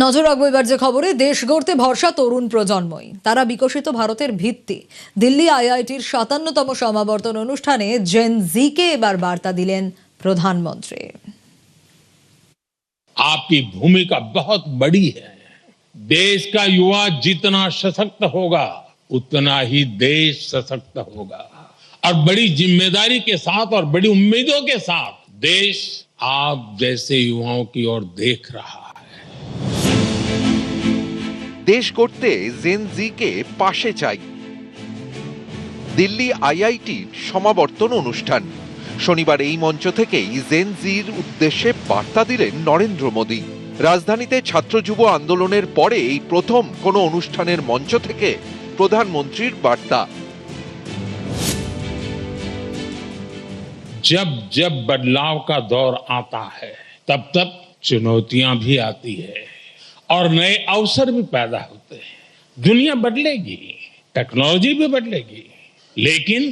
নজর রাখবো এবার যে খবরে, দেশ গড়তে ভরসা তরুণ প্রজন্মই, তারা বিকশিত ভারতের ভিত্তি। দিল্লি আইআইটির ৫৭তম সমাবর্তন অনুষ্ঠানে জেন জিকে এবার বার্তা দিলেন প্রধানমন্ত্রী। आपकी भूमिका बहुत बड़ी है। देश का युवा जितना सशक्त होगा उतना ही देश सशक्त होगा और बड़ी जिम्मेदारी के साथ और बड़ी उम्मीदों के साथ देश आप जैसे युवाओं की ओर देख रहा है। দেশ করতে জেন জিকে পাশে চাই। দিল্লি আইআইটির সমাবর্তন অনুষ্ঠান শনিবার এই মঞ্চ থেকেই জেন জির উদ্দেশ্যে বার্তা দিলেন নরেন্দ্র মোদী। রাজধানীতে ছাত্র যুব আন্দোলনের পরে এই প্রথম কোনো অনুষ্ঠানের মঞ্চ থেকে প্রধানমন্ত্রীর বার্তা। जब जब बदलाव का दौर आता है तब तब चुनौतियां भी आती है और नए अवसर भी पैदा होते हैं। दुनिया बदलेगी, टेक्नोलॉजी भी बदलेगी, लेकिन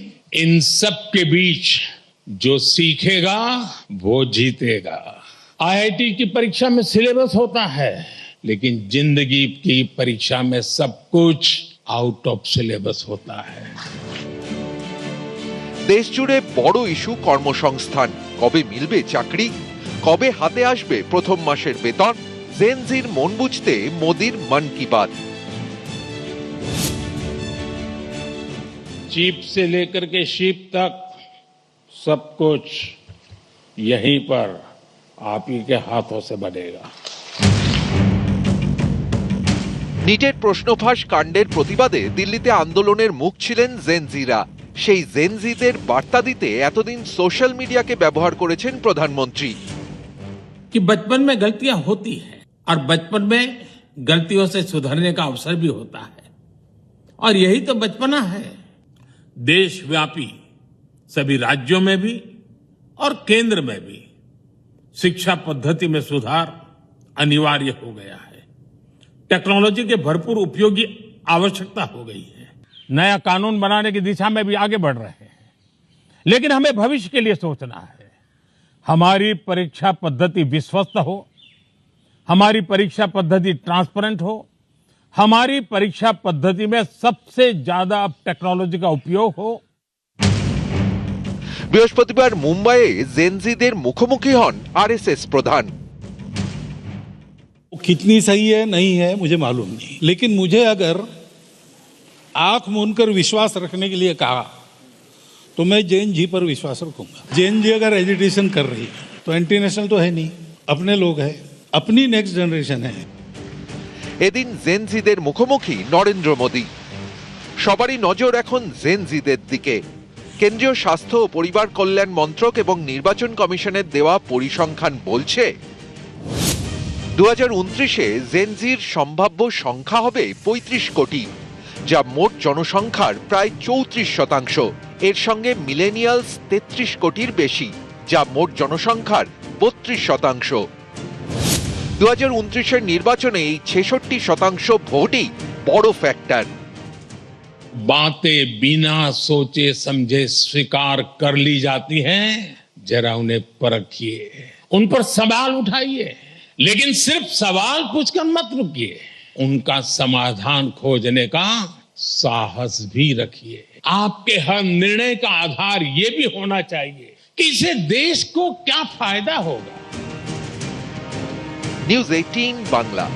इन सब के बीच जो सीखेगा वो जीतेगा। आईआईटी की परीक्षा में सिलेबस होता है, लेकिन जिंदगी की परीक्षा में सब कुछ आउट ऑफ सिलेबस होता है। দেশ জুড়ে বড় ইস্যু কর্মসংস্থান। কবে মিলবে চাকরি, কবে হাতে আসবে প্রথম মাসের বেতন? জেন জির মন বুঝতে মোদির মন কি বাত। चीप से लेकर के शिप तक सब कुछ यहीं पर आप ही के हाथों से बनेगा। নিটের প্রশ্নফাঁস কাণ্ডের প্রতিবাদে দিল্লিতে আন্দোলনের মুখ ছিলেন জেন জিরা। সেই জেন জিদের বার্তা দিতে এতদিন সোশ্যাল মিডিয়াকে ব্যবহার করেছেন প্রধানমন্ত্রী। कि बचपन में गलतियां होती हैं और बचपन में गलतियों से सुधरने का अवसर भी होता है और यही तो बचपना है। देशव्यापी सभी राज्यों में भी और केंद्र में भी शिक्षा पद्धति में सुधार अनिवार्य हो गया है। टेक्नोलॉजी के भरपूर उपयोग की आवश्यकता हो गई है। नया कानून बनाने की दिशा में भी आगे बढ़ रहे हैं, लेकिन हमें भविष्य के लिए सोचना है। हमारी परीक्षा पद्धति विश्वस्त हो, हमारी परीक्षा पद्धति ट्रांसपेरेंट हो, हमारी परीक्षा पद्धति में सबसे ज्यादा टेक्नोलॉजी का उपयोग हो। বৃহস্পতিবার মুম্বাইয়ে জেন জিদের মুখোমুখি হন আরএসএস প্রধান। कितनी सही है नहीं है मुझे मालूम नहीं, लेकिन मुझे अगर आंख मूंदकर विश्वास रखने के लिए कहा तो मैं जैन जी पर विश्वास रखूंगा। जैन जी अगर एजिटेशन कर रही है तो एंटी नेशनल तो है नहीं, अपने लोग हैं, अपनी नेक्स्ट जनरेशन है। এদিন জেন জিদের মুখোমুখি নরেন্দ্র মোদী। সবারই নজর এখন জেন জিদের দিকে। কেন্দ্রীয় স্বাস্থ্য ও পরিবার কল্যাণ মন্ত্রক এবং নির্বাচন কমিশনের দেওয়া পরিসংখ্যান বলছে 2029-এ জেন জির সম্ভাব্য সংখ্যা হবে 35 কোটি, যা মোট জনসংখ্যার প্রায় 34%। এর সঙ্গে মিলেনিয়ালস 33 কোটির বেশি, যা মোট জনসংখ্যার 32%। 2029-এর নির্বাচনে এই 66% ভোটই বড় ফ্যাক্টর। बातें बिना सोचे समझे स्वीकार कर ली जाती हैं, जरा उन्हें परखिए, उन पर सवाल उठाइए, लेकिन सिर्फ सवाल पूछकर मत रुकिए, उनका समाधान खोजने का साहस भी रखिए। आपके हर निर्णय का आधार ये भी होना चाहिए कि इससे देश को क्या फायदा होगा। নিউজ 18 বাংলা।